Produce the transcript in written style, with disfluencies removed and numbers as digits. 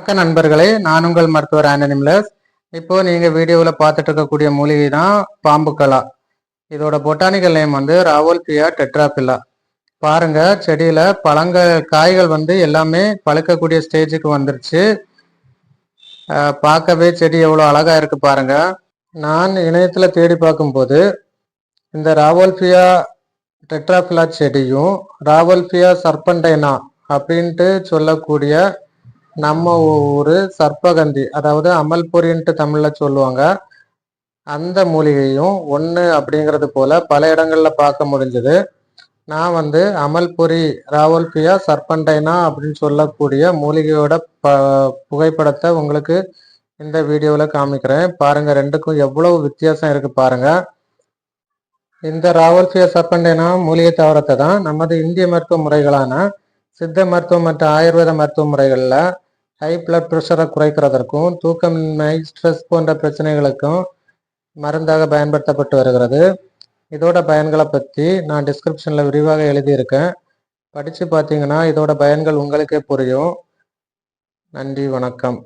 வணக்க நண்பர்களே, நான் உங்கள் மருத்துவர் ஆண்டனிம்லஸ். இப்போ நீங்க வீடியோவில் பார்த்துட்டு இருக்கக்கூடிய மூலிகை தான் பாம்புக்கலா. இதோட பொட்டானிக்கல் நேம் வந்து ராவோல்பியா டெட்ராபில்லா. பாருங்க, செடியில காய்கள் வந்து எல்லாமே பழுக்கக்கூடிய ஸ்டேஜுக்கு வந்துருச்சு. பார்க்கவே செடி எவ்வளோ அழகா இருக்கு பாருங்க. நான் இணையத்துல தேடி பார்க்கும்போது இந்த ராவோல்பியா டெட்ராபில்லா செடியும் ராவோல்பியா சர்பண்டைனா அப்படின்ட்டு சொல்லக்கூடிய நம்ம ஊரு சர்ப்பகந்தி, அதாவது அமல்பொரின்ட்டு தமிழ்ல சொல்லுவாங்க, அந்த மூலிகையும் ஒன்று அப்படிங்கிறது போல பல இடங்கள்ல பார்க்க முடிஞ்சது. நான் வந்து அமல்பொரி ராவோல்பியா சர்பண்டைனா அப்படின்னு சொல்லக்கூடிய மூலிகையோட புகைப்படத்தை உங்களுக்கு இந்த வீடியோவில் காமிக்கிறேன். பாருங்க, ரெண்டுக்கும் எவ்வளவு வித்தியாசம் இருக்கு பாருங்க. இந்த ராவோல்பியா சர்பண்டைனா மூலிகை தாவரத்தை தான் நமது இந்திய மருத்துவ முறைகளான சித்த மருத்துவம் மற்றும் ஆயுர்வேத மருத்துவ முறைகளில் ஹை பிளட் ப்ரெஷரை குறைக்கிறதற்கும் தூக்கமின்மை ஸ்ட்ரெஸ் போன்ற பிரச்சனைகளுக்கும் மருந்தாக பயன்படுத்தப்பட்டு வருகிறது. இதோட பயன்களை பற்றி நான் டிஸ்கிரிப்ஷனில் விரிவாக எழுதியிருக்கேன். படித்து பார்த்தீங்கன்னா இதோட பயன்கள் உங்களுக்கே புரியும். நன்றி, வணக்கம்.